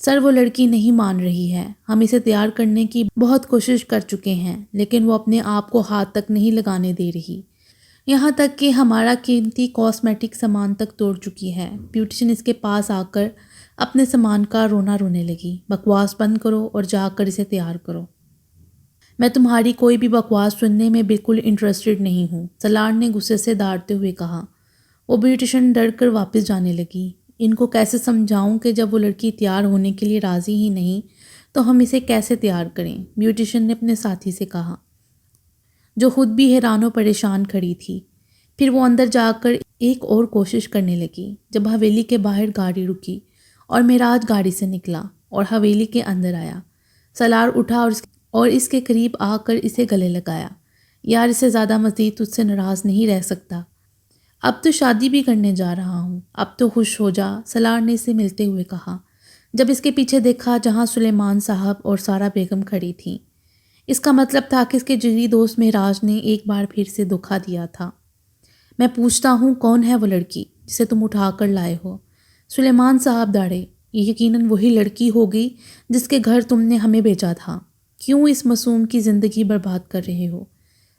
سر وہ لڑکی نہیں مان رہی ہے، ہم اسے تیار کرنے کی بہت کوشش کر چکے ہیں لیکن وہ اپنے آپ کو ہاتھ تک نہیں لگانے دے رہی، یہاں تک کہ ہمارا قیمتی کاسمیٹک سامان تک توڑ چکی ہے۔ بیوٹیشین اس کے پاس آ کر اپنے سامان کا رونا رونے لگی۔ بکواس بند کرو اور جا کر اسے تیار کرو۔ میں تمہاری کوئی بھی بکواس سننے میں بالکل انٹرسٹڈ نہیں ہوں، سلار نے غصے سے داڑتے ہوئے کہا۔ وہ بیوٹیشین ڈر کر واپس جانے لگی۔ ان کو کیسے سمجھاؤں کہ جب وہ لڑکی تیار ہونے کے لیے راضی ہی نہیں تو ہم اسے کیسے تیار کریں، بیوٹیشین نے اپنے ساتھی سے کہا، جو خود بھی حیران و پریشان کھڑی تھی۔ پھر وہ اندر جا کر ایک اور کوشش کرنے لگی۔ جب حویلی کے باہر گاڑی رکی اور معراج گاڑی سے نکلا اور حویلی کے اندر آیا، سلار اٹھا اور اس کے قریب آ کر اسے گلے لگایا۔ یار اسے زیادہ مزید تجھ سے ناراض نہیں رہ سکتا، اب تو شادی بھی کرنے جا رہا ہوں، اب تو خوش ہو جا، سلار نے اسے ملتے ہوئے کہا۔ جب اس کے پیچھے دیکھا جہاں سلیمان صاحب اور سارا بیگم کھڑی تھیں، اس کا مطلب تھا کہ اس کے جگری دوست معراج نے ایک بار پھر سے دھوکا دیا تھا۔ میں پوچھتا ہوں کون ہے وہ لڑکی جسے تم اٹھا کر لائے ہو؟ سلیمان صاحب داڑے، یہ یقیناً وہی لڑکی ہوگی جس کے گھر تم نے ہمیں بھیجا تھا، کیوں اس معصوم کی زندگی برباد کر رہے ہو؟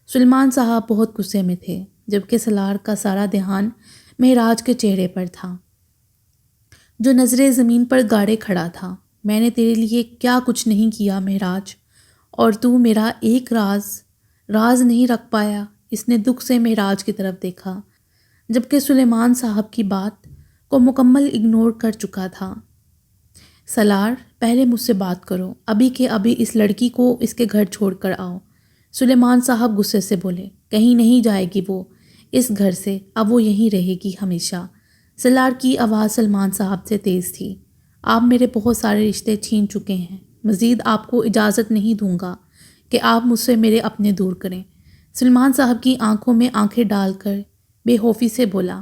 سلیمان صاحب بہت غصے میں تھے، جبکہ سلار کا سارا دھیان معراج کے چہرے پر تھا، جو نظریں زمین پر گاڑے کھڑا تھا۔ میں نے تیرے لیے کیا کچھ نہیں کیا معراج، اور تو میرا ایک راز نہیں رکھ پایا؟ اس نے دکھ سے معراج کی طرف دیکھا، جبکہ سلیمان صاحب کی بات کو مکمل اگنور کر چکا تھا۔ سلار، پہلے مجھ سے بات کرو، ابھی کے ابھی اس لڑکی کو اس کے گھر چھوڑ کر آؤ۔ سلیمان صاحب غصے سے بولے، کہیں نہیں جائے گی وہ اس گھر سے، اب وہ یہیں رہے گی ہمیشہ۔ سلار کی آواز سلمان صاحب سے تیز تھی، آپ میرے بہت سارے رشتے چھین چکے ہیں، مزید آپ کو اجازت نہیں دوں گا کہ آپ مجھ سے میرے اپنے دور کریں۔ سلمان صاحب کی آنکھوں میں آنکھیں ڈال کر بے خوفی سے بولا،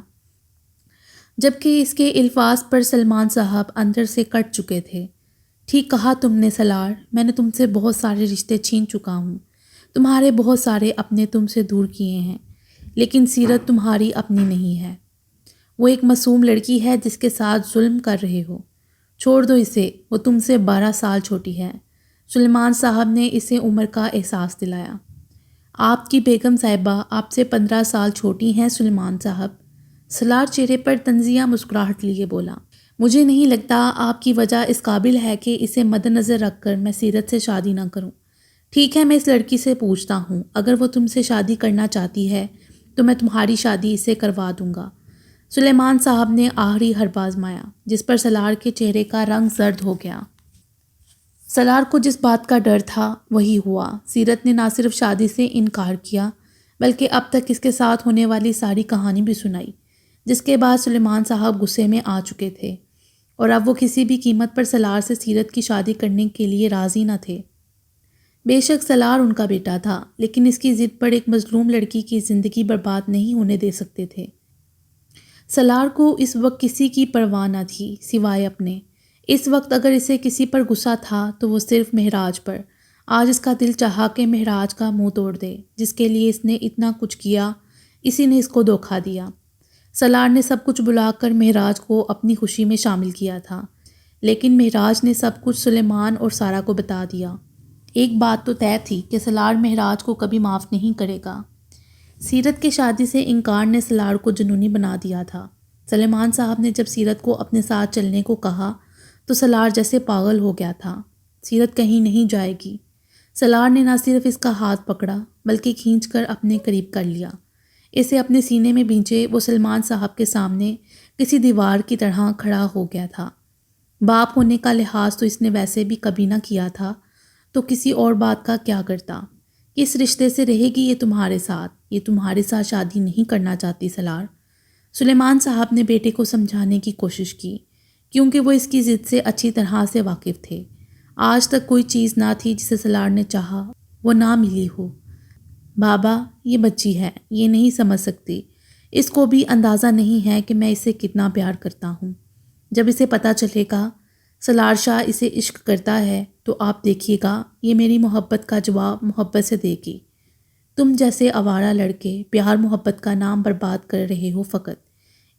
جبکہ اس کے الفاظ پر سلمان صاحب اندر سے کٹ چکے تھے۔ ٹھیک کہا تم نے سلار، میں نے تم سے بہت سارے رشتے چھین چکا ہوں، تمہارے بہت سارے اپنے تم سے دور کیے ہیں، لیکن سیرت تمہاری اپنی نہیں ہے۔ وہ ایک معصوم لڑکی ہے جس کے ساتھ ظلم کر رہے ہو، چھوڑ دو اسے، وہ تم سے 12 سال چھوٹی ہے۔ سلیمان صاحب نے اسے عمر کا احساس دلایا۔ آپ کی بیگم صاحبہ آپ سے 15 سال چھوٹی ہیں سلیمان صاحب۔ سلار چہرے پر طنزیہ مسکراہٹ لیے بولا، مجھے نہیں لگتا آپ کی وجہ اس قابل ہے کہ اسے مد نظر رکھ کر میں سیرت سے شادی نہ کروں۔ ٹھیک ہے، میں اس لڑکی سے پوچھتا ہوں، اگر وہ تم سے شادی کرنا چاہتی ہے تو میں تمہاری شادی اس سے کروا دوں گا۔ سلیمان صاحب نے آخری حرف آزمایا، جس پر سلار کے چہرے کا رنگ زرد ہو گیا۔ سلار کو جس بات کا ڈر تھا وہی ہوا۔ سیرت نے نہ صرف شادی سے انکار کیا بلکہ اب تک اس کے ساتھ ہونے والی ساری کہانی بھی سنائی، جس کے بعد سلیمان صاحب غصے میں آ چکے تھے اور اب وہ کسی بھی قیمت پر سلار سے سیرت کی شادی کرنے کے لیے راضی نہ تھے۔ بے شک سلار ان کا بیٹا تھا، لیکن اس کی ضد پر ایک مظلوم لڑکی کی زندگی برباد نہیں ہونے دے سکتے تھے۔ سلار کو اس وقت کسی کی پرواہ نہ تھی سوائے اپنے۔ اس وقت اگر اسے کسی پر غصہ تھا تو وہ صرف معراج پر۔ آج اس کا دل چاہا کہ معراج کا منہ توڑ دے، جس کے لیے اس نے اتنا کچھ کیا، اسی نے اس کو دھوکا دیا۔ سلار نے سب کچھ بلا کر معراج کو اپنی خوشی میں شامل کیا تھا، لیکن معراج نے سب کچھ سلیمان اور سارا کو بتا دیا۔ ایک بات تو طے تھی کہ سلار معراج کو کبھی معاف نہیں کرے گا۔ سیرت کے شادی سے انکار نے سلار کو جنونی بنا دیا تھا۔ سلیمان صاحب نے جب سیرت کو اپنے ساتھ چلنے کو کہا تو سلار جیسے پاگل ہو گیا تھا۔ سیرت کہیں نہیں جائے گی۔ سلار نے نہ صرف اس کا ہاتھ پکڑا بلکہ کھینچ کر اپنے قریب کر لیا۔ اسے اپنے سینے میں بھینچے وہ سلمان صاحب کے سامنے کسی دیوار کی طرح کھڑا ہو گیا تھا۔ باپ ہونے کا لحاظ تو اس نے ویسے بھی کبھی نہ کیا تھا، تو کسی اور بات کا کیا کرتا؟ کس رشتے سے رہے گی یہ تمہارے ساتھ شادی نہیں کرنا چاہتی سلار۔ سلیمان صاحب نے بیٹے کو سمجھانے کی کوشش کی، کیونکہ وہ اس کی ضد سے اچھی طرح سے واقف تھے۔ آج تک کوئی چیز نہ تھی جسے سلار نے چاہا وہ نہ ملی ہو۔ بابا، یہ بچی ہے، یہ نہیں سمجھ سکتی، اس کو بھی اندازہ نہیں ہے کہ میں اسے کتنا پیار کرتا ہوں۔ جب اسے پتہ چلے گا سلار شاہ اسے عشق کرتا ہے تو آپ دیکھیے گا یہ میری محبت کا جواب محبت سے دے گی۔ تم جیسے آوارہ لڑکے پیار محبت کا نام برباد کر رہے ہو، فقط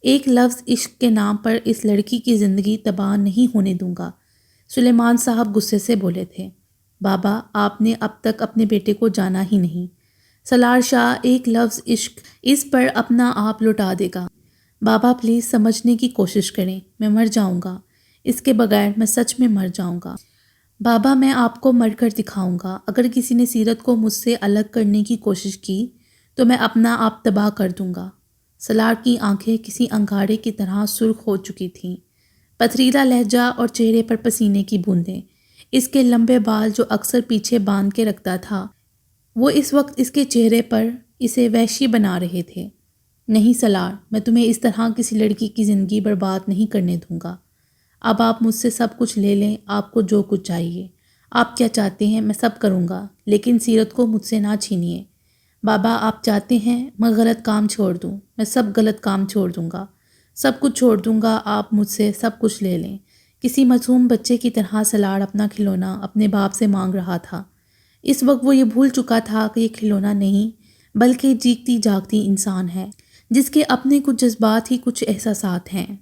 ایک لفظ عشق کے نام پر اس لڑکی کی زندگی تباہ نہیں ہونے دوں گا۔ سلیمان صاحب غصے سے بولے تھے، بابا آپ نے اب تک اپنے بیٹے کو جانا ہی نہیں۔ سالار شاہ ایک لفظ عشق اس پر اپنا آپ لٹا دے گا۔ بابا پلیز سمجھنے کی کوشش کریں، میں مر جاؤں گا، اس کے بغیر میں سچ میں مر جاؤں گا۔ بابا میں آپ کو مر کر دکھاؤں گا، اگر کسی نے سیرت کو مجھ سے الگ کرنے کی کوشش کی تو میں اپنا آپ تباہ کر دوں گا۔ سالار کی آنکھیں کسی انگارے کی طرح سرخ ہو چکی تھیں، پتھریلا لہجہ اور چہرے پر پسینے کی بوندیں۔ اس کے لمبے بال جو اکثر پیچھے باندھ کے رکھتا تھا وہ اس وقت اس کے چہرے پر اسے وحشی بنا رہے تھے۔ نہیں سالار، میں تمہیں اس طرح کسی لڑکی کی زندگی برباد نہیں کرنے دوں گا۔ اب آپ مجھ سے سب کچھ لے لیں، آپ کو جو کچھ چاہیے، آپ کیا چاہتے ہیں میں سب کروں گا، لیکن سیرت کو مجھ سے نہ چھینیے۔ بابا آپ چاہتے ہیں میں غلط کام چھوڑ دوں، میں سب غلط کام چھوڑ دوں گا، سب کچھ چھوڑ دوں گا، آپ مجھ سے سب کچھ لے لیں۔ کسی معصوم بچے کی طرح سالار اپنا کھلونا اپنے باپ سے مانگ رہا تھا۔ اس وقت وہ یہ بھول چکا تھا کہ یہ کھلونا نہیں بلکہ جیتی جاگتی انسان ہے جس کے اپنے کچھ جذبات ہی کچھ احساسات ہیں۔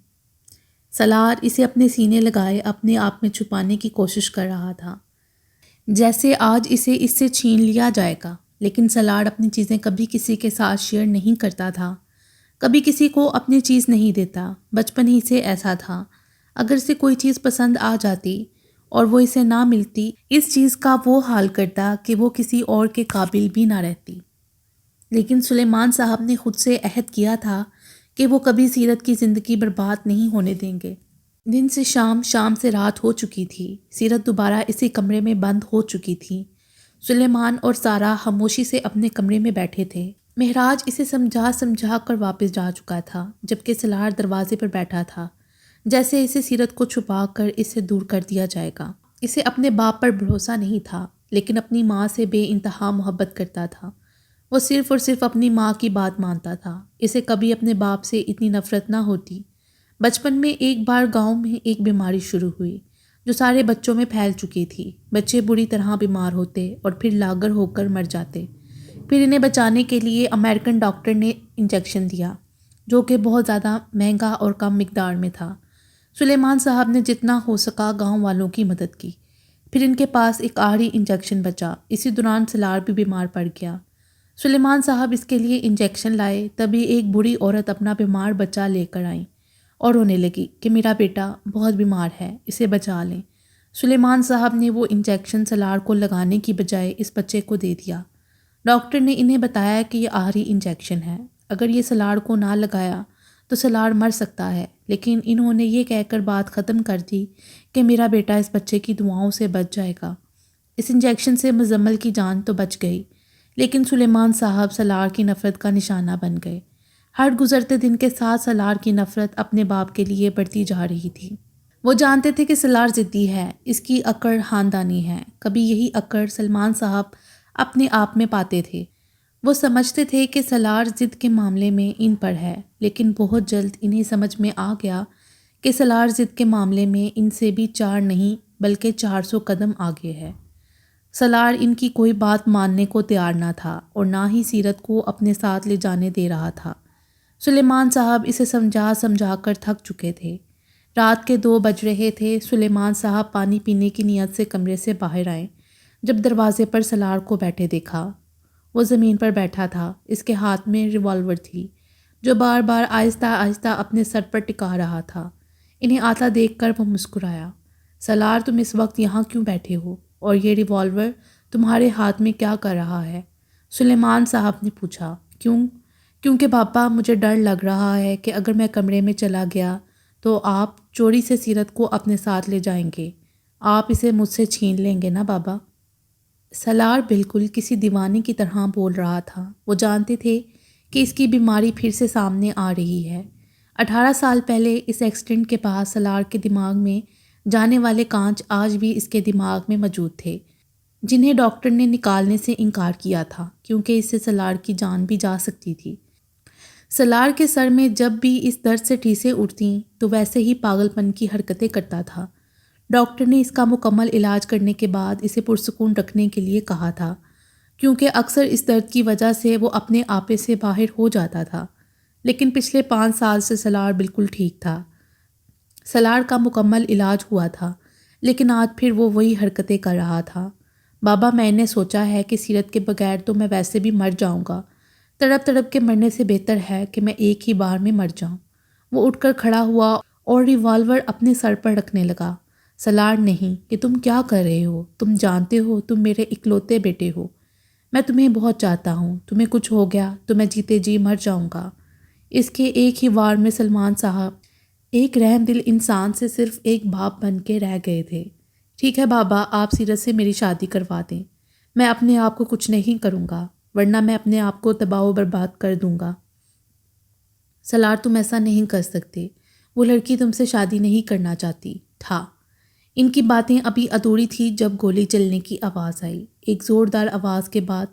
سالار اسے اپنے سینے لگائے اپنے آپ میں چھپانے کی کوشش کر رہا تھا، جیسے آج اسے اس سے چھین لیا جائے گا، لیکن سالار اپنی چیزیں کبھی کسی کے ساتھ شیئر نہیں کرتا تھا، کبھی کسی کو اپنی چیز نہیں دیتا۔ بچپن ہی سے ایسا تھا، اگر سے کوئی چیز پسند آ جاتی اور وہ اسے نہ ملتی، اس چیز کا وہ حال کرتا کہ وہ کسی اور کے قابل بھی نہ رہتی۔ لیکن سلیمان صاحب نے خود سے عہد کیا تھا کہ وہ کبھی سیرت کی زندگی برباد نہیں ہونے دیں گے۔ دن سے شام، شام سے رات ہو چکی تھی، سیرت دوبارہ اسی کمرے میں بند ہو چکی تھی۔ سلیمان اور سارا خاموشی سے اپنے کمرے میں بیٹھے تھے۔ مہراج اسے سمجھا کر واپس جا چکا تھا، جبکہ سالار دروازے پر بیٹھا تھا، جیسے اسے سیرت کو چھپا کر اس سے دور کر دیا جائے گا۔ اسے اپنے باپ پر بھروسہ نہیں تھا، لیکن اپنی ماں سے بے انتہا محبت کرتا تھا۔ وہ صرف اور صرف اپنی ماں کی بات مانتا تھا، اسے کبھی اپنے باپ سے اتنی نفرت نہ ہوتی۔ بچپن میں ایک بار گاؤں میں ایک بیماری شروع ہوئی جو سارے بچوں میں پھیل چکی تھی۔ بچے بری طرح بیمار ہوتے اور پھر لاغر ہو کر مر جاتے۔ پھر انہیں بچانے کے لیے امریکن ڈاکٹر نے انجیکشن دیا جو کہ بہت زیادہ مہنگا اور کم مقدار میں تھا۔ سلیمان صاحب نے جتنا ہو سکا گاؤں والوں کی مدد کی۔ پھر ان کے پاس ایک آخری انجیکشن بچا، اسی دوران سالار بھی بیمار پڑ گیا۔ سلیمان صاحب اس کے لیے انجیکشن لائے، تبھی ایک بوڑھی عورت اپنا بیمار بچہ لے کر آئیں اور رونے لگی کہ میرا بیٹا بہت بیمار ہے، اسے بچا لیں۔ سلیمان صاحب نے وہ انجیکشن سالار کو لگانے کی بجائے اس بچے کو دے دیا۔ ڈاکٹر نے انہیں بتایا کہ یہ آخری انجیکشن ہے، اگر یہ سالار کو نہ لگایا تو سالار مر سکتا ہے، لیکن انہوں نے یہ کہہ کر بات ختم کر دی کہ میرا بیٹا اس بچے کی دعاؤں سے بچ جائے گا۔ اس انجیکشن سے مزمل کی جان تو بچ گئی، لیکن سلیمان صاحب سالار کی نفرت کا نشانہ بن گئے۔ ہر گزرتے دن کے ساتھ سالار کی نفرت اپنے باپ کے لیے بڑھتی جا رہی تھی۔ وہ جانتے تھے کہ سالار ضدی ہے، اس کی اکڑ خاندانی ہے۔ کبھی یہی اکڑ سلیمان صاحب اپنے آپ میں پاتے تھے۔ وہ سمجھتے تھے کہ سالار ضد کے معاملے میں ان پر ہے، لیکن بہت جلد انہیں سمجھ میں آ گیا کہ سالار ضد کے معاملے میں ان سے بھی 4 نہیں بلکہ 400 قدم آگے ہے۔ سالار ان کی کوئی بات ماننے کو تیار نہ تھا اور نہ ہی سیرت کو اپنے ساتھ لے جانے دے رہا تھا۔ سلیمان صاحب اسے سمجھا کر تھک چکے تھے۔ رات کے 2 بج رہے تھے۔ سلیمان صاحب پانی پینے کی نیت سے کمرے سے باہر آئے، جب دروازے پر سالار کو بیٹھے دیکھا۔ وہ زمین پر بیٹھا تھا، اس کے ہاتھ میں ریوالور تھی جو بار بار آہستہ آہستہ اپنے سر پر ٹکا رہا تھا۔ انہیں آتا دیکھ کر وہ مسکرایا۔ سالار تم اس وقت یہاں کیوں بیٹھے ہو اور یہ ریوالور تمہارے ہاتھ میں کیا کر رہا ہے؟ سلیمان صاحب نے پوچھا۔ کیونکہ پاپا مجھے ڈر لگ رہا ہے کہ اگر میں کمرے میں چلا گیا تو آپ چوری سے سیرت کو اپنے ساتھ لے جائیں گے، آپ اسے مجھ سے چھین لیں گے نا بابا؟ سالار بالکل کسی دیوانے کی طرح بول رہا تھا۔ وہ جانتے تھے کہ اس کی بیماری پھر سے سامنے آ رہی ہے۔ 18 سال پہلے اس ایکسیڈنٹ کے بعد سالار کے دماغ میں جانے والے کانچ آج بھی اس کے دماغ میں موجود تھے، جنہیں ڈاکٹر نے نکالنے سے انکار کیا تھا کیونکہ اس سے سالار کی جان بھی جا سکتی تھی۔ سالار کے سر میں جب بھی اس درد سے ٹھیسیں اٹھتیں تو ویسے ہی پاگل پن کی حرکتیں کرتا تھا۔ ڈاکٹر نے اس کا مکمل علاج کرنے کے بعد اسے پرسکون رکھنے کے لیے کہا تھا، کیونکہ اکثر اس درد کی وجہ سے وہ اپنے آپے سے باہر ہو جاتا تھا۔ لیکن پچھلے 5 سال سے سالار بالکل ٹھیک تھا۔ سالار کا مکمل علاج ہوا تھا، لیکن آج پھر وہ وہی حرکتیں کر رہا تھا۔ بابا، میں نے سوچا ہے کہ سیرت کے بغیر تو میں ویسے بھی مر جاؤں گا۔ تڑپ تڑپ کے مرنے سے بہتر ہے کہ میں ایک ہی بار میں مر جاؤں۔ وہ اٹھ کر کھڑا ہوا اور ریوالور اپنے سر پر رکھنے لگا۔ سلار، نہیں، یہ تم کیا کر رہے ہو؟ تم جانتے ہو تم میرے اکلوتے بیٹے ہو۔ میں تمہیں بہت چاہتا ہوں۔ تمہیں کچھ ہو گیا تو میں جیتے جی مر جاؤں گا۔ اس کے ایک ہی وار میں سلمان صاحب ایک رحم دل انسان سے صرف ایک باپ بن کے رہ گئے تھے۔ ٹھیک ہے بابا، آپ سیرت سے میری شادی کروا دیں۔ میں اپنے آپ کو کچھ نہیں کروں گا، ورنہ میں اپنے آپ کو تباہ و برباد کر دوں گا۔ سلار، تم ایسا نہیں کر سکتے۔ وہ لڑکی تم سے شادی نہیں کرنا چاہتی تھا۔ ان کی باتیں ابھی ادھوری تھی جب گولی چلنے کی آواز آئی۔ ایک زوردار آواز کے بعد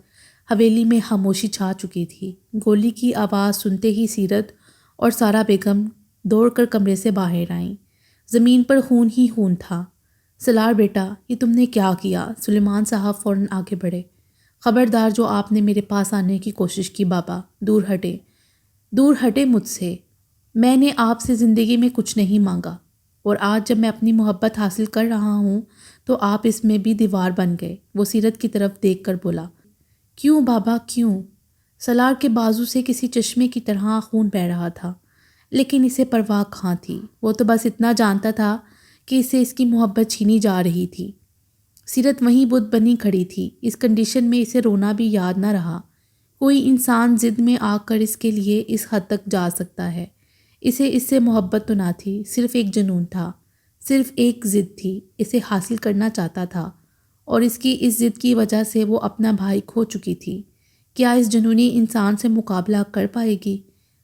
حویلی میں خاموشی چھا چکی تھی۔ گولی کی آواز سنتے ہی سیرت اور سارا بیگم دوڑ کر کمرے سے باہر آئیں۔ زمین پر خون ہی خون تھا۔ سلار بیٹا، یہ تم نے کیا کیا؟ سلیمان صاحب فوراً آگے بڑھے۔ خبردار جو آپ نے میرے پاس آنے کی کوشش کی بابا، دور ہٹے، دور ہٹے مجھ سے۔ میں نے آپ سے زندگی میں کچھ نہیں مانگا، اور آج جب میں اپنی محبت حاصل کر رہا ہوں تو آپ اس میں بھی دیوار بن گئے۔ وہ سیرت کی طرف دیکھ کر بولا۔ کیوں بابا، کیوں؟ سلار کے بازو سے کسی چشمے کی طرح خون بہہ رہا تھا، لیکن اسے پرواہ کہاں تھی۔ وہ تو بس اتنا جانتا تھا کہ اسے اس کی محبت چھینی جا رہی تھی۔ سیرت وہیں بت بنی کھڑی تھی۔ اس کنڈیشن میں اسے رونا بھی یاد نہ رہا۔ کوئی انسان ضد میں آ کر اس کے لیے اس حد تک جا سکتا ہے۔ اسے اس سے محبت تو نہ تھی، صرف ایک جنون تھا، صرف ایک ضد تھی۔ اسے حاصل کرنا چاہتا تھا، اور اس کی اس ضد کی وجہ سے وہ اپنا بھائی کھو چکی تھی۔ کیا اس جنونی انسان سے مقابلہ کر پائے گی،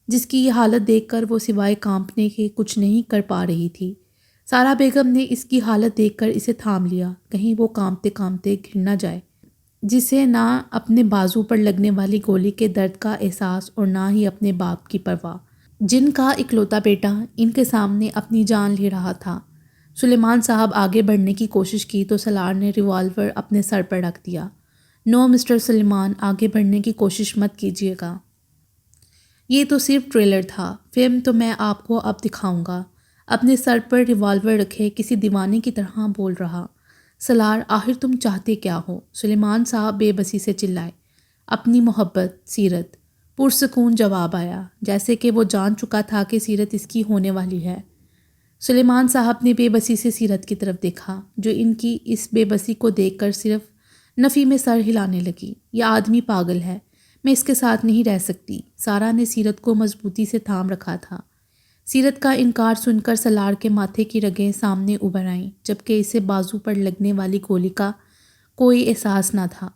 جس کی یہ حالت دیکھ کر وہ سوائے کانپنے کے کچھ نہیں کر پا رہی تھی؟ سارا بیگم نے اس کی حالت دیکھ کر اسے تھام لیا، کہیں وہ کانپتے کانپتے گر نہ جائے، جسے نہ اپنے بازو پر لگنے والی گولی کے درد کا احساس اور نہ ہی اپنے باپ کی پرواہ، جن کا اکلوتا بیٹا ان کے سامنے اپنی جان لے رہا تھا۔ سلیمان صاحب آگے بڑھنے کی کوشش کی تو سلار نے ریوالور اپنے سر پر رکھ دیا۔ نو مسٹر سلیمان، آگے بڑھنے کی کوشش مت کیجیے گا۔ یہ تو صرف ٹریلر تھا، فلم تو میں آپ کو اب دکھاؤں گا۔ اپنے سر پر ریوالور رکھے کسی دیوانے کی طرح بول رہا۔ سلار، آخر تم چاہتے کیا ہو؟ سلیمان صاحب بے بسی سے چلائے۔ اپنی محبت، سیرت۔ پرسکون جواب آیا، جیسے کہ وہ جان چکا تھا کہ سیرت اس کی ہونے والی ہے۔ سلیمان صاحب نے بے بسی سے سیرت کی طرف دیکھا، جو ان کی اس بے بسی کو دیکھ کر صرف نفی میں سر ہلانے لگی۔ یہ آدمی پاگل ہے، میں اس کے ساتھ نہیں رہ سکتی۔ سارا نے سیرت کو مضبوطی سے تھام رکھا تھا۔ سیرت کا انکار سن کر سلار کے ماتھے کی رگیں سامنے ابھر آئیں، جبکہ اسے بازو پر لگنے والی گولی کا کوئی احساس نہ تھا۔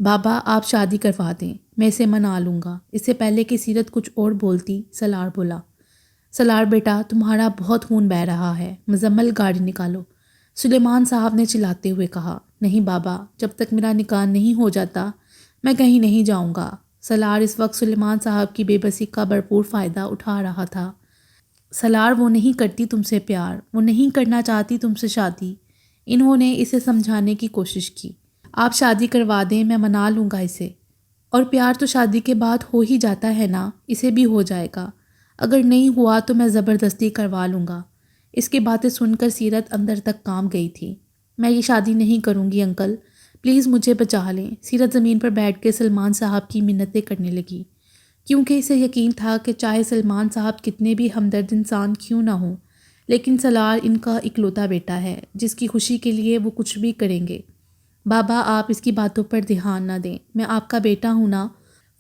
بابا، آپ شادی کروا دیں، میں اسے منا لوں گا۔ اس سے پہلے کہ سیرت کچھ اور بولتی، سلار بولا۔ سلار بیٹا، تمہارا بہت خون بہہ رہا ہے، مزمل گاڑی نکالو، سلیمان صاحب نے چلاتے ہوئے کہا۔ نہیں بابا، جب تک میرا نکاح نہیں ہو جاتا میں کہیں نہیں جاؤں گا۔ سلار اس وقت سلیمان صاحب کی بے بسی کا بھرپور فائدہ اٹھا رہا تھا۔ سلار، وہ نہیں کرتی تم سے پیار، وہ نہیں کرنا چاہتی تم سے شادی۔ انہوں نے اسے سمجھانے کی کوشش کی۔ آپ شادی کروا دیں، میں منا لوں گا اسے۔ اور پیار تو شادی کے بعد ہو ہی جاتا ہے نا، اسے بھی ہو جائے گا۔ اگر نہیں ہوا تو میں زبردستی کروا لوں گا۔ اس کی باتیں سن کر سیرت اندر تک کانپ گئی تھی۔ میں یہ شادی نہیں کروں گی انکل، پلیز مجھے بچا لیں۔ سیرت زمین پر بیٹھ کے سلمان صاحب کی منتیں کرنے لگی، کیونکہ اسے یقین تھا کہ چاہے سلمان صاحب کتنے بھی ہمدرد انسان کیوں نہ ہوں، لیکن سلار ان کا اکلوتا بیٹا ہے، جس کی خوشی کے لیے وہ کچھ بھی کریں گے۔ بابا، آپ اس کی باتوں پر دھیان نہ دیں، میں آپ کا بیٹا ہوں نا۔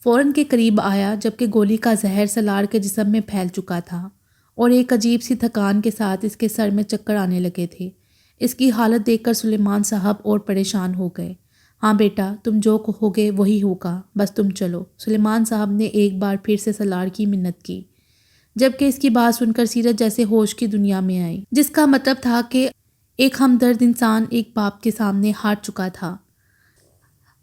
فوراً کے قریب آیا جبکہ گولی کا زہر سلار کے جسم میں پھیل چکا تھا، اور ایک عجیب سی تھکان کے ساتھ اس کے سر میں چکر آنے لگے تھے۔ اس کی حالت دیکھ کر سلیمان صاحب اور پریشان ہو گئے۔ ہاں بیٹا، تم جو کہو گے وہی ہوگا، بس تم چلو۔ سلیمان صاحب نے ایک بار پھر سے سلار کی منت کی، جبکہ اس کی بات سن کر سیرت جیسے ہوش کی دنیا میں آئی، جس کا مطلب تھا کہ ایک ہمدرد انسان ایک باپ کے سامنے ہار چکا تھا۔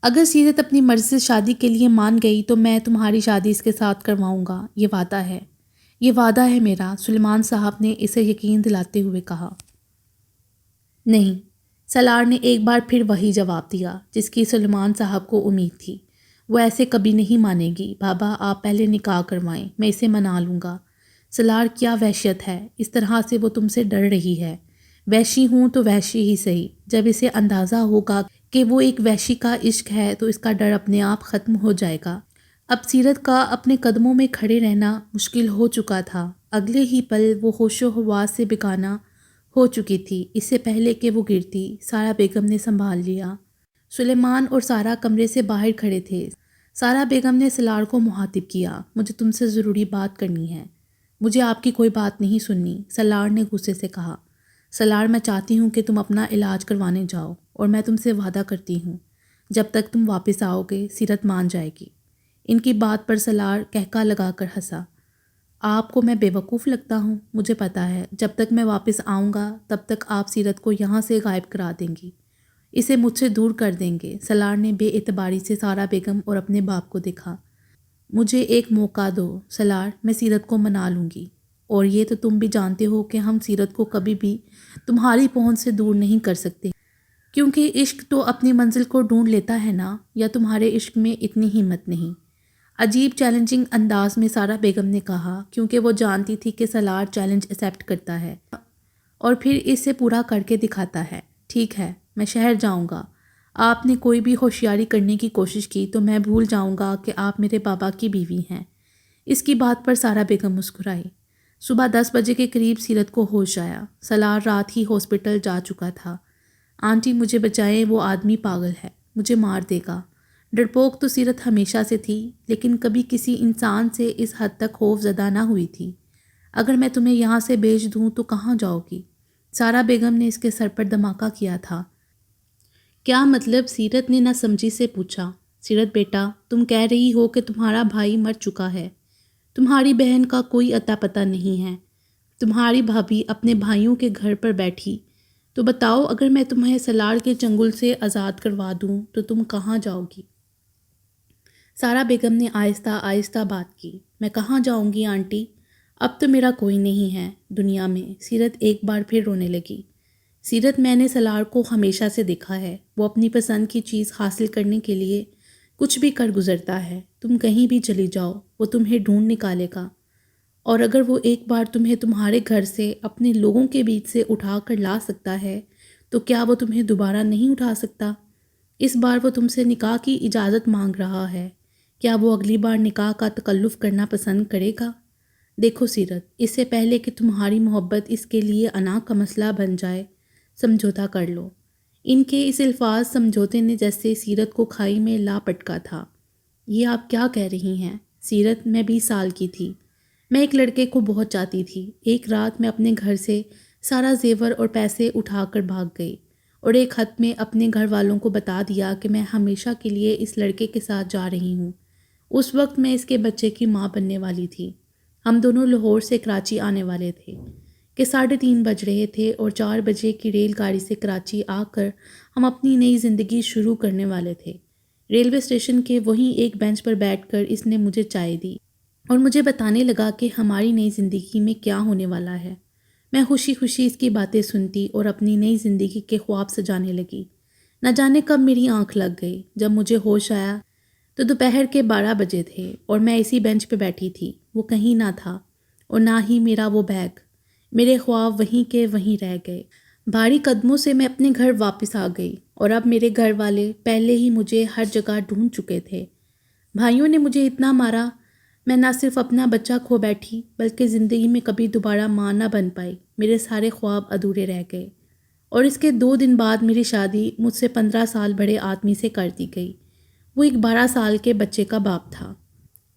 اگر سیرت اپنی مرضی سے شادی کے لیے مان گئی تو میں تمہاری شادی اس کے ساتھ کرواؤں گا، یہ وعدہ ہے، یہ وعدہ ہے میرا، سلیمان صاحب نے اسے یقین دلاتے ہوئے کہا۔ نہیں، سلار نے ایک بار پھر وہی جواب دیا جس کی سلیمان صاحب کو امید تھی۔ وہ ایسے کبھی نہیں مانے گی۔ بابا، آپ پہلے نکاح کروائیں، میں اسے منا لوں گا۔ سلار، کیا وحشت ہے، اس طرح سے وہ تم سے ڈر رہی ہے۔ وحشی ہوں تو وحشی ہی صحیح، جب اسے اندازہ ہوگا کہ وہ ایک وحشی کا عشق ہے تو اس کا ڈر اپنے آپ ختم ہو جائے گا۔ اب سیرت کا اپنے قدموں میں کھڑے رہنا مشکل ہو چکا تھا۔ اگلے ہی پل وہ ہوش و حواس سے بیگانہ ہو چکی تھی۔ اس سے پہلے کہ وہ گرتی، سارا بیگم نے سنبھال لیا۔ سلیمان اور سارا کمرے سے باہر کھڑے تھے۔ سارا بیگم نے سلار کو مخاطب کیا، مجھے تم سے ضروری بات کرنی ہے۔ مجھے آپ کی کوئی بات نہیں سننی، سلار نے غصے سے کہا۔ سلار، میں چاہتی ہوں کہ تم اپنا علاج کروانے جاؤ، اور میں تم سے وعدہ کرتی ہوں جب تک تم واپس آؤ گے سیرت مان جائے گی۔ ان کی بات پر سلار کہکا لگا کر ہنسا۔ آپ کو میں بے وقوف لگتا ہوں؟ مجھے پتہ ہے جب تک میں واپس آؤں گا تب تک آپ سیرت کو یہاں سے غائب کرا دیں گی، اسے مجھ سے دور کر دیں گے۔ سلار نے بے اعتباری سے سارا بیگم اور اپنے باپ کو دیکھا۔ مجھے ایک موقع دو سلار، میں سیرت کو منا لوں گی، اور یہ تو تم بھی جانتے ہو کہ ہم سیرت کو کبھی بھی تمہاری پہنچ سے دور نہیں کر سکتے، کیونکہ عشق تو اپنی منزل کو ڈھونڈ لیتا ہے نا، یا تمہارے عشق میں اتنی ہمت نہیں؟ عجیب چیلنجنگ انداز میں سارا بیگم نے کہا، کیونکہ وہ جانتی تھی کہ سلار چیلنج ایکسیپٹ کرتا ہے اور پھر اسے پورا کر کے دکھاتا ہے۔ ٹھیک ہے، میں شہر جاؤں گا۔ آپ نے کوئی بھی ہوشیاری کرنے کی کوشش کی تو میں بھول جاؤں گا کہ آپ میرے بابا کی بیوی ہیں۔ اس کی بات پر سارا بیگم مسکرائی۔ صبح 10 بجے کے قریب سیرت کو ہوش آیا۔ سلار رات ہی ہاسپٹل جا چکا تھا۔ آنٹی مجھے بچائیں، وہ آدمی پاگل ہے، مجھے مار دے گا۔ ڈرپوک تو سیرت ہمیشہ سے تھی، لیکن کبھی کسی انسان سے اس حد تک خوف زدہ نہ ہوئی تھی۔ اگر میں تمہیں یہاں سے بھیج دوں تو کہاں جاؤ گی؟ سارا بیگم نے اس کے سر پر دھماکہ کیا تھا۔ کیا مطلب؟ سیرت نے نہ سمجھی سے پوچھا۔ سیرت بیٹا، تم کہہ رہی ہو کہ تمہارا بھائی مر چکا ہے، تمہاری بہن کا کوئی اتا پتہ نہیں ہے، تمہاری بھابھی اپنے بھائیوں کے گھر پر بیٹھی، تو بتاؤ اگر میں تمہیں سلار کے چنگل سے آزاد کروا دوں تو تم کہاں جاؤ گی؟ سارا بیگم نے آہستہ آہستہ بات کی۔ میں کہاں جاؤں گی آنٹی؟ اب تو میرا کوئی نہیں ہے دنیا میں۔ سیرت ایک بار پھر رونے لگی۔ سیرت، میں نے سلار کو ہمیشہ سے دیکھا ہے، وہ اپنی پسند کی چیز حاصل کرنے کے لیے کچھ بھی کر گزرتا ہے۔ تم کہیں بھی چلی جاؤ، وہ تمہیں ڈھونڈ نکالے گا، اور اگر وہ ایک بار تمہیں تمہارے گھر سے اپنے لوگوں کے بیچ سے اٹھا کر لا سکتا ہے تو کیا وہ تمہیں دوبارہ نہیں اٹھا سکتا؟ اس بار وہ تم سے نکاح کی اجازت مانگ رہا ہے، کیا وہ اگلی بار نکاح کا تکلف کرنا پسند کرے گا؟ دیکھو سیرت، اس سے پہلے کہ تمہاری محبت اس کے لیے انا کا مسئلہ بن جائے، سمجھوتا کر لو۔ ان کے اس الفاظ سمجھوتے نے جیسے سیرت کو کھائی میں لا پٹکا تھا۔ یہ آپ کیا کہہ رہی ہیں؟ سیرت، میں 20 سال کی تھی، میں ایک لڑکے کو بہت چاہتی تھی۔ ایک رات میں اپنے گھر سے سارا زیور اور پیسے اٹھا کر بھاگ گئی، اور ایک خط میں اپنے گھر والوں کو بتا دیا کہ میں ہمیشہ کے لیے اس لڑکے کے ساتھ جا رہی ہوں۔ اس وقت میں اس کے بچے کی ماں بننے والی تھی۔ ہم دونوں لاہور سے کراچی آنے والے تھے کہ 3:30 بج رہے تھے، اور 4 بجے کی ریل گاڑی سے کراچی آ کر ہم اپنی نئی زندگی شروع کرنے والے تھے۔ ریلوے اسٹیشن کے وہیں ایک بینچ پر بیٹھ کر اس نے مجھے چائے دی اور مجھے بتانے لگا کہ ہماری نئی زندگی میں کیا ہونے والا ہے۔ میں خوشی خوشی اس کی باتیں سنتی اور اپنی نئی زندگی کے خواب سجانے لگی۔ نہ جانے کب میری آنکھ لگ گئی۔ جب مجھے ہوش آیا تو دوپہر کے 12 بجے تھے، اور میں اسی بینچ پہ بیٹھی تھی۔ وہ کہیں نہ تھا، اور نہ ہی میرا وہ بیگ۔ میرے خواب وہیں کے وہیں رہ گئے۔ بھاری قدموں سے میں اپنے گھر واپس آ گئی، اور اب میرے گھر والے پہلے ہی مجھے ہر جگہ ڈھونڈ چکے تھے۔ بھائیوں نے مجھے اتنا مارا، میں نہ صرف اپنا بچہ کھو بیٹھی بلکہ زندگی میں کبھی دوبارہ ماں نہ بن پائی۔ میرے سارے خواب ادھورے رہ گئے، اور اس کے 2 دن بعد میری شادی مجھ سے 15 سال بڑے آدمی سے کر دی گئی۔ وہ ایک 12 سال کے بچے کا باپ تھا۔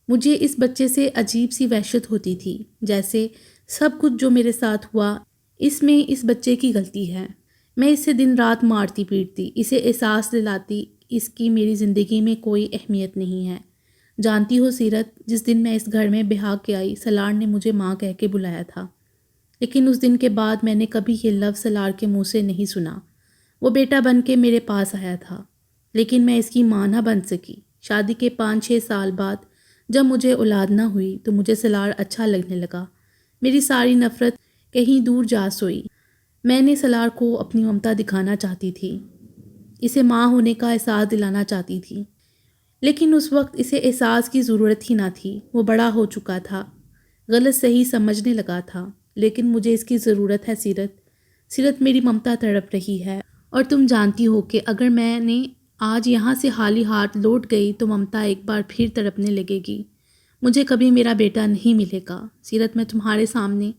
مجھے اس بچے سے عجیب سی وحشت ہوتی تھی، جیسے سب کچھ جو میرے ساتھ ہوا اس میں اس بچے کی غلطی ہے۔ میں اسے دن رات مارتی پیٹتی، اسے احساس دلاتی اس کی میری زندگی میں کوئی اہمیت نہیں ہے۔ جانتی ہو سیرت، جس دن میں اس گھر میں بہا کے آئی سلار نے مجھے ماں کہہ کے بلایا تھا، لیکن اس دن کے بعد میں نے کبھی یہ لفظ سلار کے منہ سے نہیں سنا۔ وہ بیٹا بن کے میرے پاس آیا تھا، لیکن میں اس کی ماں نہ بن سکی۔ شادی کے 5-6 سال بعد جب مجھے اولاد نہ ہوئی تو مجھے سلار اچھا لگنے لگا۔ میری ساری نفرت کہیں دور جا سوئی۔ میں نے سلار کو اپنی ممتا دکھانا چاہتی تھی، اسے ماں ہونے کا احساس دلانا چاہتی تھی، لیکن اس وقت اسے احساس کی ضرورت ہی نہ تھی۔ وہ بڑا ہو چکا تھا، غلط صحیح سمجھنے لگا تھا، لیکن مجھے اس کی ضرورت ہے سیرت۔ سیرت میری ممتا تڑپ رہی ہے، اور تم جانتی ہو کہ اگر میں نے آج یہاں سے خالی ہاتھ لوٹ گئی تو ممتا ایک بار پھر تڑپنے لگے گی۔ مجھے کبھی میرا بیٹا نہیں ملے گا۔ سیرت، میں تمہارے سامنے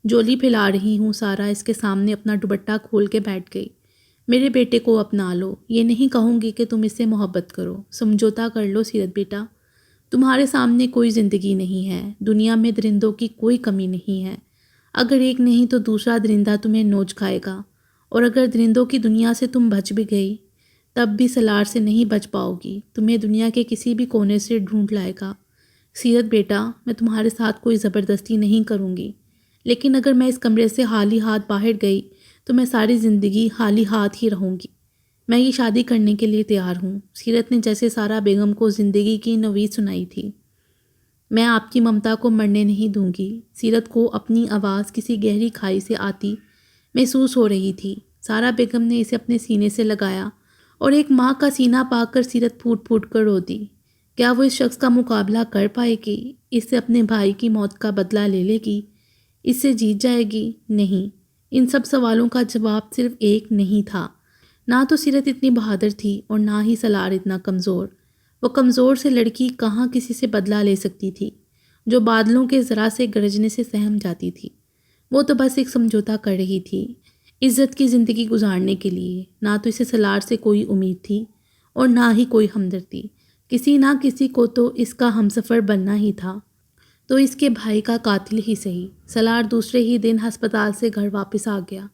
جولی پھیلا رہی ہوں۔ سارا اس کے سامنے اپنا دوپٹہ کھول کے بیٹھ گئی۔ میرے بیٹے کو اپنا لو، یہ نہیں کہوں گی کہ تم اس سے محبت کرو، سمجھوتا کر لو سیرت بیٹا۔ تمہارے سامنے کوئی زندگی نہیں ہے، دنیا میں درندوں کی کوئی کمی نہیں ہے۔ اگر ایک نہیں تو دوسرا درندہ تمہیں نوچ کھائے گا، اور اگر درندوں کی دنیا سے تم بچ بھی گئی تب بھی سلار سے نہیں بچ پاؤ گی، تمہیں دنیا کے کسی بھی کونے سے ڈھونڈ لائے گا۔ سیرت بیٹا، میں تمہارے ساتھ کوئی زبردستی نہیں کروں گی، لیکن اگر میں اس کمرے سے خالی ہاتھ باہر گئی تو میں ساری زندگی خالی ہاتھ ہی رہوں گی۔ میں یہ شادی کرنے کے لیے تیار ہوں۔ سیرت نے جیسے سارا بیگم کو زندگی کی نوید سنائی تھی۔ میں آپ کی ممتا کو مرنے نہیں دوں گی۔ سیرت کو اپنی آواز کسی گہری کھائی سے آتی محسوس ہو رہی تھی۔ سارا بیگم نے اسے اپنے سینے سے لگایا اور ایک ماں کا سینہ پا کر سیرت پھوٹ پھوٹ کر رو دی۔ کیا وہ اس شخص کا مقابلہ کر پائے گی؟ اس سے اپنے بھائی کی موت کا بدلہ لے لے گی؟ اس سے جیت جائے گی؟ نہیں۔ ان سب سوالوں کا جواب صرف ایک نہیں تھا۔ نہ تو سیرت اتنی بہادر تھی اور نہ ہی سلار اتنا کمزور۔ وہ کمزور سے لڑکی کہاں کسی سے بدلہ لے سکتی تھی جو بادلوں کے ذرا سے گرجنے سے سہم جاتی تھی؟ وہ تو بس ایک سمجھوتا کر رہی تھی عزت کی زندگی گزارنے کے لیے۔ نہ تو اسے سلار سے کوئی امید تھی اور نہ ہی کوئی ہمدردی۔ کسی نہ کسی کو تو اس کا ہمسفر بننا ہی تھا، تو اس کے بھائی کا قاتل ہی صحیح۔ سلار دوسرے ہی دن ہسپتال سے گھر واپس آ گیا۔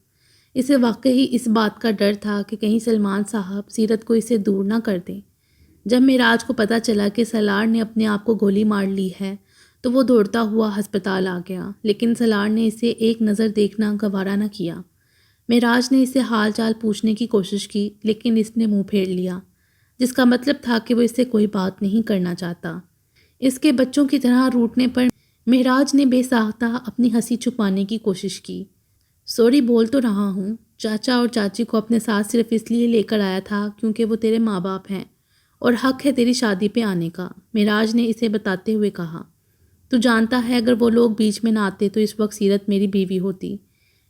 اسے واقعی اس بات کا ڈر تھا کہ کہیں سلمان صاحب سیرت کو اسے دور نہ کر دیں۔ جب معراج کو پتہ چلا کہ سلار نے اپنے آپ کو گولی مار لی ہے تو وہ دوڑتا ہوا ہسپتال آ گیا، لیکن سلار نے اسے ایک نظر دیکھنا گوارا نہ کیا۔ معراج نے اسے حال چال پوچھنے کی کوشش کی، لیکن اس نے منہ پھیر لیا، جس کا مطلب تھا کہ وہ اس سے کوئی بات نہیں کرنا چاہتا۔ اس کے بچوں کی طرح روٹنے پر معراج نے بے ساختہ اپنی ہنسی چھپانے کی کوشش کی۔ سوری بول تو رہا ہوں، چاچا اور چاچی کو اپنے ساتھ صرف اس لیے لے کر آیا تھا کیونکہ وہ تیرے ماں باپ ہیں اور حق ہے تیری شادی پہ آنے کا، معراج نے اسے بتاتے ہوئے کہا۔ تو جانتا ہے اگر وہ لوگ بیچ میں نہ آتے تو اس وقت سیرت میری بیوی ہوتی،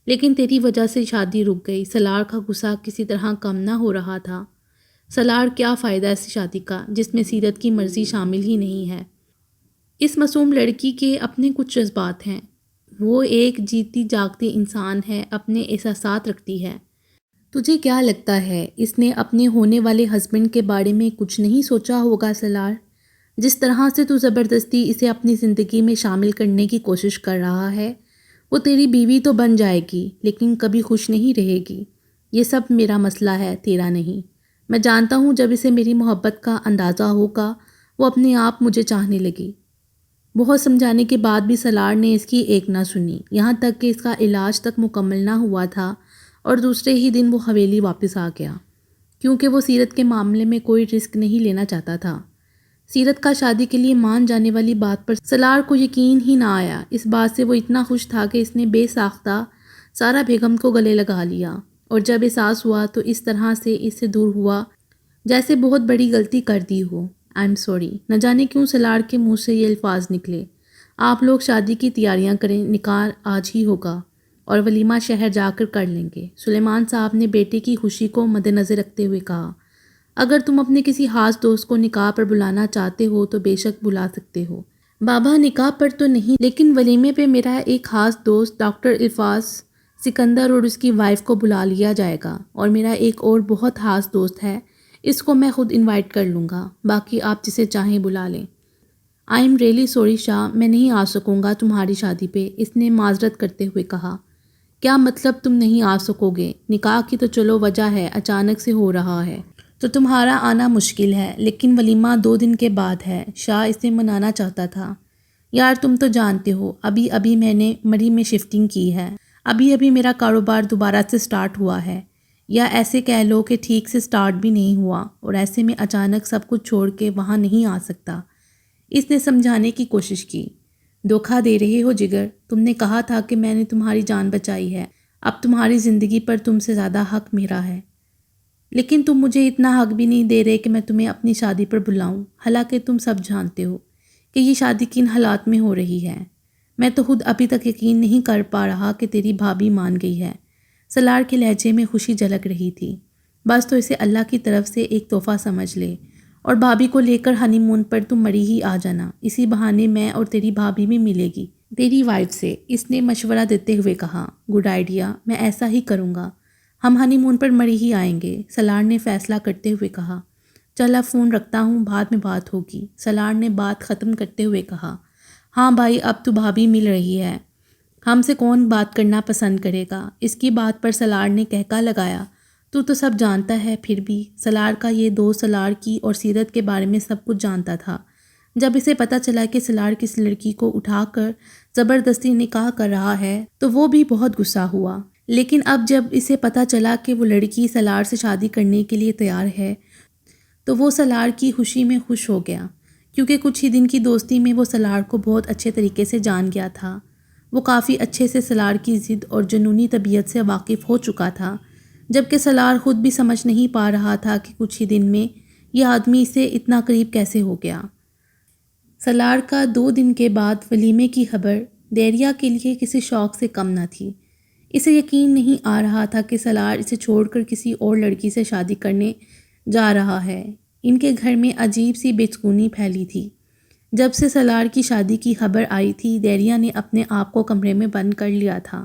لیکن تیری وجہ سے شادی رک گئی۔ سلار کا غصہ کسی طرح کم نہ ہو رہا تھا۔ سلار، کیا فائدہ ایسی شادی کا جس میں سیرت کی مرضی شامل ہی نہیں ہے؟ اس معصوم لڑکی کے اپنے کچھ جذبات ہیں، وہ ایک جیتی جاگتی انسان ہے، اپنے احساسات رکھتی ہے۔ تجھے کیا لگتا ہے اس نے اپنے ہونے والے ہسبینڈ کے بارے میں کچھ نہیں سوچا ہوگا؟ سلار، جس طرح سے تو زبردستی اسے اپنی زندگی میں شامل کرنے کی کوشش کر رہا ہے، وہ تیری بیوی تو بن جائے گی لیکن کبھی خوش نہیں رہے گی۔ یہ سب میرا مسئلہ ہے، تیرا نہیں۔ میں جانتا ہوں جب اسے میری محبت کا اندازہ ہوگا وہ اپنے آپ مجھے چاہنے لگی۔ بہت سمجھانے کے بعد بھی سلار نے اس کی ایک نہ سنی، یہاں تک کہ اس کا علاج تک مکمل نہ ہوا تھا اور دوسرے ہی دن وہ حویلی واپس آ گیا، کیونکہ وہ سیرت کے معاملے میں کوئی رسک نہیں لینا چاہتا تھا۔ سیرت کا شادی کے لیے مان جانے والی بات پر سلار کو یقین ہی نہ آیا۔ اس بات سے وہ اتنا خوش تھا کہ اس نے بے ساختہ سارا بیگم کو گلے لگا لیا، اور جب احساس ہوا تو اس طرح سے اس سے دور ہوا جیسے بہت بڑی غلطی کر دی ہو۔ I am sorry. نہ جانے کیوں سلار کے منہ سے یہ الفاظ نکلے۔ آپ لوگ شادی کی تیاریاں کریں، نکاح آج ہی ہوگا اور ولیمہ شہر جا کر لیں گے، سلیمان صاحب نے بیٹے کی خوشی کو مد نظر رکھتے ہوئے کہا۔ اگر تم اپنے کسی خاص دوست کو نکاح پر بلانا چاہتے ہو تو بے شک بلا سکتے ہو۔ بابا، نکاح پر تو نہیں، لیکن ولیمے پہ میرا ایک خاص دوست ڈاکٹر الفاظ سکندر اور اس کی وائف کو بلا لیا جائے گا، اور میرا ایک اور بہت خاص دوست ہے، اس کو میں خود انوائٹ کر لوں گا، باقی آپ جسے چاہیں بلا لیں۔ آئی ایم ریئلی سوری شاہ، میں نہیں آ سکوں گا تمہاری شادی پہ، اس نے معذرت کرتے ہوئے کہا۔ کیا مطلب تم نہیں آ سکو گے؟ نکاح کی تو چلو وجہ ہے، اچانک سے ہو رہا ہے تو تمہارا آنا مشکل ہے، لیکن ولیمہ 2 دن کے بعد ہے۔ شاہ اسے منانا چاہتا تھا۔ یار تم تو جانتے ہو ابھی میں نے مری میں شفٹنگ کی ہے، ابھی میرا کاروبار دوبارہ سے سٹارٹ ہوا ہے، یا ایسے کہہ لو کہ ٹھیک سے سٹارٹ بھی نہیں ہوا، اور ایسے میں اچانک سب کچھ چھوڑ کے وہاں نہیں آ سکتا۔ اس نے سمجھانے کی کوشش کی۔ دھوکہ دے رہے ہو جگر، تم نے کہا تھا کہ میں نے تمہاری جان بچائی ہے، اب تمہاری زندگی پر تم سے زیادہ حق میرا ہے، لیکن تم مجھے اتنا حق بھی نہیں دے رہے کہ میں تمہیں اپنی شادی پر بلاؤں، حالانکہ تم سب جانتے ہو کہ یہ شادی کن حالات میں ہو رہی ہے۔ میں تو خود ابھی تک یقین نہیں کر پا رہا کہ تیری بھابھی مان گئی ہے۔ سلار کے لہجے میں خوشی جھلک رہی تھی۔ بس تو اسے اللہ کی طرف سے ایک تحفہ سمجھ لے، اور بھابھی کو لے کر ہنی مون پر تم مری ہی آ جانا، اسی بہانے میں اور تیری بھابھی بھی ملے گی تیری وائف سے، اس نے مشورہ دیتے ہوئے کہا۔ گڈ آئیڈیا، میں ایسا ہی کروں گا، ہم ہنی مون پر مری ہی آئیں گے، سلار نے فیصلہ کرتے ہوئے کہا۔ چل اب فون رکھتا ہوں، بعد میں بات ہوگی، سلار نے بات ختم کرتے ہوئے کہا۔ ہاں بھائی، اب تو بھابھی مل رہی ہے، ہم سے کون بات کرنا پسند کرے گا؟ اس کی بات پر سلار نے کہکا لگایا۔ تو سب جانتا ہے، پھر بھی سلار کا یہ دوست سلار کی اور سیرت کے بارے میں سب کچھ جانتا تھا۔ جب اسے پتہ چلا کہ سلار کس لڑکی کو اٹھا کر زبردستی نکاح کر رہا ہے تو وہ بھی بہت غصہ ہوا، لیکن اب جب اسے پتہ چلا کہ وہ لڑکی سلار سے شادی کرنے کے لیے تیار ہے تو وہ سلار کی خوشی میں خوش ہو گیا، کیونکہ کچھ ہی دن کی دوستی میں وہ سلار کو بہت اچھے طریقے سے جان گیا تھا۔ وہ کافی اچھے سے سلار کی ضد اور جنونی طبیعت سے واقف ہو چکا تھا، جبکہ سلار خود بھی سمجھ نہیں پا رہا تھا کہ کچھ ہی دن میں یہ آدمی اسے اتنا قریب کیسے ہو گیا۔ سلار کا 2 دن کے بعد ولیمے کی خبر دیریا کے لیے کسی شوق سے کم نہ تھی۔ اسے یقین نہیں آ رہا تھا کہ سلار اسے چھوڑ کر کسی اور لڑکی سے شادی کرنے جا رہا ہے۔ ان کے گھر میں عجیب سی بے سکونی پھیلی تھی۔ جب سے سلار کی شادی کی خبر آئی تھی، دیریا نے اپنے آپ کو کمرے میں بند کر لیا تھا۔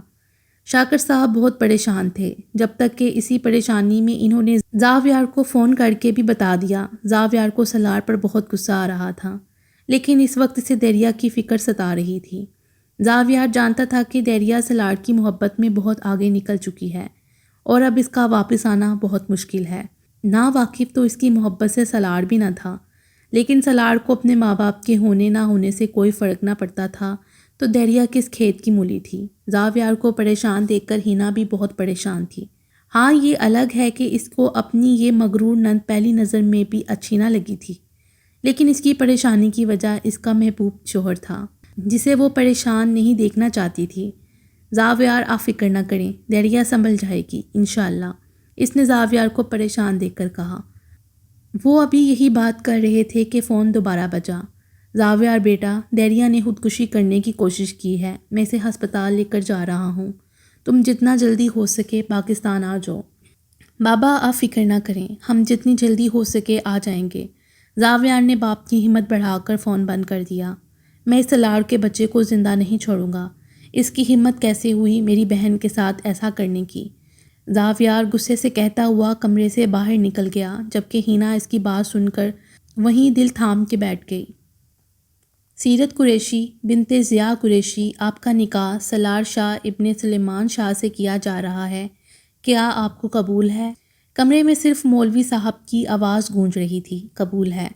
شاکر صاحب بہت پریشان تھے، جب تک کہ اسی پریشانی میں انہوں نے زاویار کو فون کر کے بھی بتا دیا۔ زاویار کو سلار پر بہت غصہ آ رہا تھا، لیکن اس وقت اسے دیریا کی فکر ستا رہی تھی۔ زاویار جانتا تھا کہ دیریا سلار کی محبت میں بہت آگے نکل چکی ہے اور اب اس کا واپس آنا بہت مشکل ہے۔ نا واقف تو اس کی محبت سے سلار بھی نہ تھا، لیکن سلار کو اپنے ماں باپ کے ہونے نہ ہونے سے کوئی فرق نہ پڑتا تھا، تو دیریا کس کھیت کی مولی تھی۔ زاویار کو پریشان دیکھ کر ہینا بھی بہت پریشان تھی۔ ہاں، یہ الگ ہے کہ اس کو اپنی یہ مغرور نند پہلی نظر میں بھی اچھی نہ لگی تھی، لیکن اس کی پریشانی کی وجہ اس کا محبوب شوہر تھا، جسے وہ پریشان نہیں دیکھنا چاہتی تھی۔ زاویار آپ فکر نہ کریں، دیریا سنبھل جائے گی انشاءاللہ، اس نے زاویار کو پریشان دیکھ کر کہا۔ وہ ابھی یہی بات کر رہے تھے کہ فون دوبارہ بجا۔ زاویار بیٹا، دیریا نے خودکشی کرنے کی کوشش کی ہے، میں اسے ہسپتال لے کر جا رہا ہوں، تم جتنا جلدی ہو سکے پاکستان آ جاؤ۔ بابا آپ فکر نہ کریں، ہم جتنی جلدی ہو سکے آ جائیں گے۔ زاویار نے باپ کی ہمت بڑھا کر فون بند کر دیا۔ میں اس سلار کے بچے کو زندہ نہیں چھوڑوں گا، اس کی ہمت کیسے ہوئی میری بہن کے ساتھ ایسا کرنے کی؟ زاویار غصے سے کہتا ہوا کمرے سے باہر نکل گیا، جبکہ ہینا اس کی بات سن کر وہیں دل تھام کے بیٹھ گئی۔ سیرت قریشی بنت ضیاء قریشی، آپ کا نکاح سلار شاہ ابن سلیمان شاہ سے کیا جا رہا ہے، کیا آپ کو قبول ہے؟ کمرے میں صرف مولوی صاحب کی آواز گونج رہی تھی، قبول ہے۔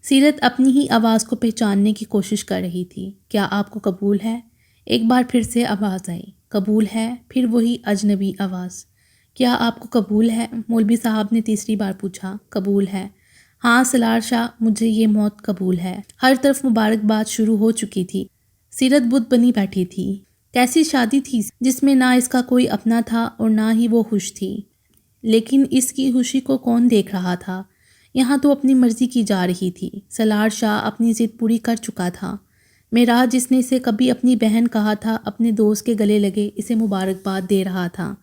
سیرت اپنی ہی آواز کو پہچاننے کی کوشش کر رہی تھی۔ کیا آپ کو قبول ہے؟ ایک بار پھر سے آواز آئی، قبول ہے۔ پھر وہی اجنبی آواز، کیا آپ کو قبول ہے؟ مولوی صاحب نے تیسری بار پوچھا۔ قبول ہے۔ ہاں سلار شاہ، مجھے یہ موت قبول ہے۔ ہر طرف مبارکباد شروع ہو چکی تھی۔ سیرت بت بنی بیٹھی تھی۔ کیسی شادی تھی جس میں نہ اس کا کوئی اپنا تھا اور نہ ہی وہ خوش تھی، لیکن اس کی خوشی کو کون دیکھ رہا تھا؟ یہاں تو اپنی مرضی کی جا رہی تھی۔ سلار شاہ اپنی ضد پوری کر چکا تھا۔ معراج، جس نے اسے کبھی اپنی بہن کہا تھا، اپنے دوست کے گلے لگے اسے مبارکباد دے رہا تھا۔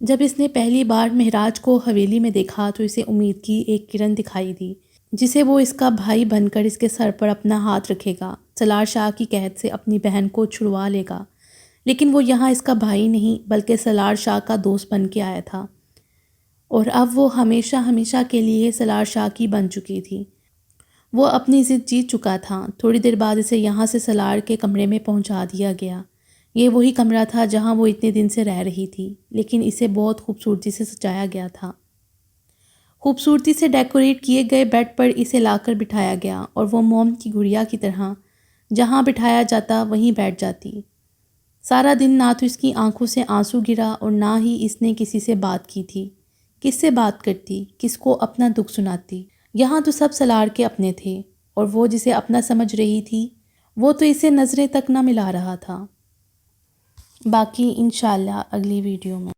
جب اس نے پہلی بار معراج کو حویلی میں دیکھا تو اسے امید کی ایک کرن دکھائی دی، جسے وہ اس کا بھائی بن کر اس کے سر پر اپنا ہاتھ رکھے گا، سلار شاہ کی قید سے اپنی بہن کو چھڑوا لے گا۔ لیکن وہ یہاں اس کا بھائی نہیں بلکہ سلار شاہ کا دوست بن کے آیا تھا، اور اب وہ ہمیشہ ہمیشہ کے لیے سلار شاہ کی بن چکی تھی۔ وہ اپنی ضد جیت چکا تھا۔ تھوڑی دیر بعد اسے یہاں سے سلار کے کمرے میں پہنچا دیا گیا۔ یہ وہی کمرہ تھا جہاں وہ اتنے دن سے رہ رہی تھی، لیکن اسے بہت خوبصورتی سے سجایا گیا تھا۔ خوبصورتی سے ڈیکوریٹ کیے گئے بیڈ پر اسے لا کر بٹھایا گیا، اور وہ موم کی گڑیا کی طرح جہاں بٹھایا جاتا وہیں بیٹھ جاتی۔ سارا دن نہ تو اس کی آنکھوں سے آنسو گرا اور نہ ہی اس نے کسی سے بات کی تھی۔ کس سے بات کرتی، کس کو اپنا دکھ سناتی؟ یہاں تو سب سلار کے اپنے تھے، اور وہ جسے اپنا سمجھ رہی تھی وہ تو اسے نظریں تک نہ ملا رہا تھا۔ باقی انشاءاللہ اگلی ویڈیو میں۔